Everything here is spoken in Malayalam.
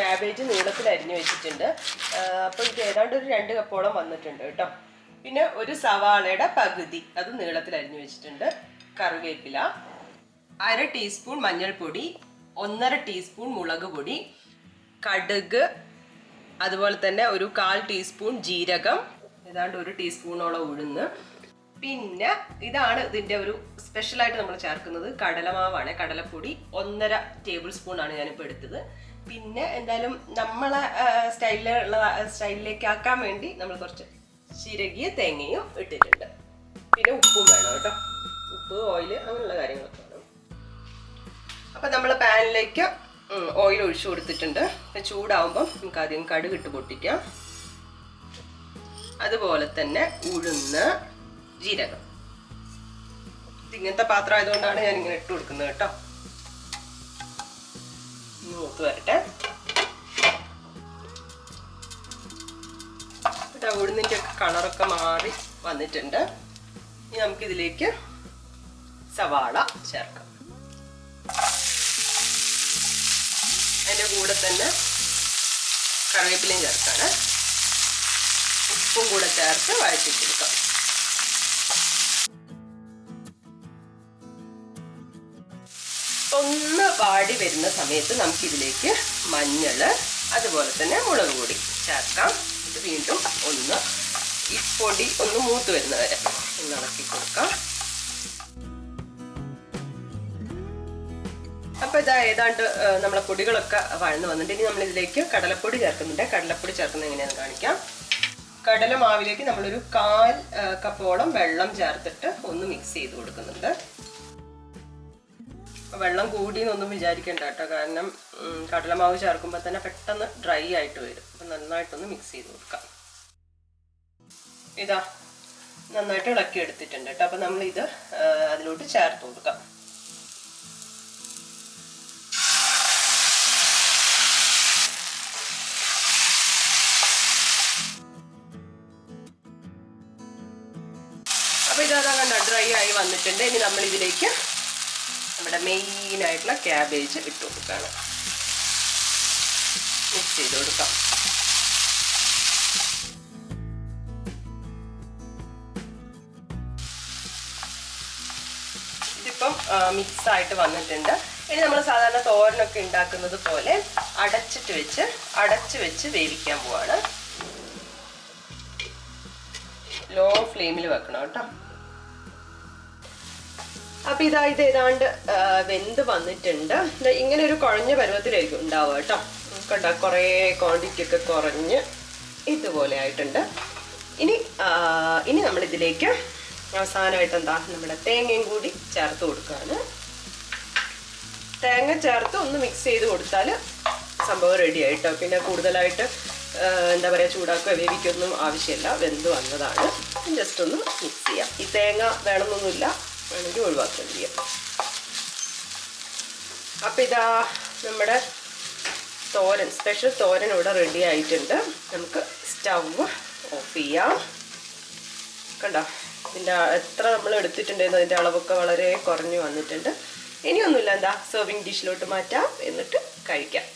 ക്യാബേജ് നീളത്തിൽ അരിഞ്ഞു വെച്ചിട്ടുണ്ട്. അപ്പോൾ ഇത് ഏതാണ്ട് ഒരു 2 കപ്പോളം വന്നിട്ടുണ്ട് കേട്ടോ. പിന്നെ ഒരു സവാളയുടെ പകുതി അത് നീളത്തിൽ അരിഞ്ഞു വെച്ചിട്ടുണ്ട്. കറിവേപ്പില, 1/2 ടീസ്പൂൺ മഞ്ഞൾപ്പൊടി, 1/2 ടീസ്പൂൺ മുളക് പൊടി, കടുക്, അതുപോലെ തന്നെ ഒരു 1/4 ടീസ്പൂൺ ജീരകം, ഏതാണ്ട് 1 ടീസ്പൂണോളം ഉഴുന്ന്. പിന്നെ ഇതാണ് ഇതിൻ്റെ ഒരു സ്പെഷ്യലായിട്ട് നമ്മൾ ചേർക്കുന്നത് കടലമാവാണ്, കടലപ്പൊടി 1.5 ടേബിൾ സ്പൂൺ ആണ് ഞാനിപ്പോൾ എടുത്തത്. പിന്നെ എന്തായാലും നമ്മളെ സ്റ്റൈലിലേക്ക് ആക്കാൻ വേണ്ടി നമ്മൾ കുറച്ച് ചിരകിയ തേങ്ങയും ഇട്ടിട്ടുണ്ട്. പിന്നെ ഉപ്പും വേണം കേട്ടോ, ഉപ്പ്, ഓയിൽ, അങ്ങനെയുള്ള കാര്യങ്ങളൊക്കെ വേണം. അപ്പം നമ്മൾ പാനിലേക്ക് ഓയിൽ ഒഴിച്ചു കൊടുത്തിട്ടുണ്ട്. ചൂടാവുമ്പം നമുക്ക് ആദ്യം കടുക് ഇട്ട് പൊട്ടിക്കാം. അതുപോലെ തന്നെ ഉഴുന്ന്, ജീരകം. ഇങ്ങനത്തെ പാത്രം ആയതുകൊണ്ടാണ് ഞാൻ ഇങ്ങനെ ഇട്ട് കൊടുക്കുന്നത് കേട്ടോ. മൂത്ത് വരട്ടെ. ഉഴുന്നിൻ്റെ ഒക്കെ കളറൊക്കെ മാറി വന്നിട്ടുണ്ട്. ഇനി നമുക്കിതിലേക്ക് സവാള ചേർക്കാം. അതിൻ്റെ കൂടെ തന്നെ കറിവേപ്പിലയും ചേർക്കാണ്. ഉപ്പും കൂടെ ചേർത്ത് വഴറ്റിയെടുക്കാം. ഒന്ന് വാടി വരുന്ന സമയത്ത് നമുക്കിതിലേക്ക് മഞ്ഞൾ, അതുപോലെ തന്നെ മുളക് പൊടി ചേർക്കാം. ഇത് വീണ്ടും ഒന്ന് ഈ പൊടി ഒന്ന് മൂത്ത് വരുന്നവരെ ഒന്ന് ഇളക്കി കൊടുക്കാം. അപ്പോൾ ഇതാ ഏതാണ്ട് നമ്മളെ പൊടികളൊക്കെ വഴന്ന് വന്നിട്ട് ഇനി നമ്മളിതിലേക്ക് കടലപ്പൊടി ചേർക്കുന്നുണ്ട്. കടലപ്പൊടി ചേർക്കുന്നത് എങ്ങനെയാണെന്ന് കാണിക്കാം. കടലമാവിലേക്ക് നമ്മളൊരു 1/4 കപ്പോളം വെള്ളം ചേർത്തിട്ട് ഒന്ന് മിക്സ് ചെയ്ത് കൊടുക്കുന്നുണ്ട്. വെള്ളം കൂടിയെന്നൊന്നും വിചാരിക്കേണ്ട കേട്ടോ, കാരണം കടലമാവ് ചേർക്കുമ്പോൾ തന്നെ പെട്ടെന്ന് ഡ്രൈ ആയിട്ട് വരും. അപ്പം നന്നായിട്ടൊന്ന് മിക്സ് ചെയ്ത് കൊടുക്കാം. ഇതാ നന്നായിട്ട് ഇളക്കി എടുത്തിട്ടുണ്ട് കേട്ടോ. അപ്പം നമ്മളിത് അതിലോട്ട് ചേർത്ത് കൊടുക്കാം. അപ്പോൾ ഇതാ കണ്ട ഡ്രൈ ആയി വന്നിട്ടുണ്ട്. ഇനി നമ്മളിതിലേക്ക് നമ്മുടെ മെയിനായിട്ടുള്ള ക്യാബേജ് ഇട്ട് കൊടുക്കുകയാണ്. മിക്സ് ചെയ്ത് കൊടുക്കാം. ഇതിപ്പം മിക്സായിട്ട് വന്നിട്ടുണ്ട്. ഇനി നമ്മൾ സാധാരണ തോരനൊക്കെ ഉണ്ടാക്കുന്നത് പോലെ അടച്ച് വെച്ച് വേവിക്കാൻ പോവാണ്. ലോ ഫ്ലെയിമിൽ വെക്കണം കേട്ടോ. അപ്പം ഇത് ഏതാണ്ട് വെന്ത് വന്നിട്ടുണ്ട്. ഇങ്ങനെ ഒരു കുഴഞ്ഞ പരുവത്തിലായിരിക്കും ഉണ്ടാവുക കേട്ടോ. കണ്ട കുറേ ക്വാണ്ടിറ്റി ഒക്കെ കുറഞ്ഞ് ഇതുപോലെ ആയിട്ടുണ്ട്. ഇനി നമ്മളിതിലേക്ക് അവസാനമായിട്ട് നമ്മുടെ തേങ്ങയും കൂടി ചേർത്ത് കൊടുക്കുകയാണ്. തേങ്ങ ചേർത്ത് ഒന്ന് മിക്സ് ചെയ്ത് കൊടുത്താൽ സംഭവം റെഡി ആയിട്ടോ. പിന്നെ കൂടുതലായിട്ട് എന്താ പറയുക ചൂടാക്കുക വേവിക്കൊന്നും ആവശ്യമില്ല, വെന്ത് വന്നതാണ്. ജസ്റ്റ് ഒന്ന് മിക്സ് ചെയ്യാം. ഈ തേങ്ങ വേണമെന്നൊന്നുമില്ല, വേണമെങ്കിൽ ഒഴിവാക്കുകയും ചെയ്യാം. അപ്പം ഇതാ നമ്മുടെ തോരൻ, സ്പെഷ്യൽ തോരൻ ഇവിടെ റെഡി ആയിട്ടുണ്ട്. നമുക്ക് സ്റ്റവ് ഓഫ് ചെയ്യാം. കണ്ടോ ഇതിൻ്റെ എത്ര നമ്മൾ എടുത്തിട്ടുണ്ടായിരുന്നു, അതിൻ്റെ അളവൊക്കെ വളരെ കുറഞ്ഞു വന്നിട്ടുണ്ട്. ഇനിയൊന്നുമില്ല, എന്താ സെർവിങ് ഡിഷിലോട്ട് മാറ്റാം, എന്നിട്ട് കഴിക്കാം.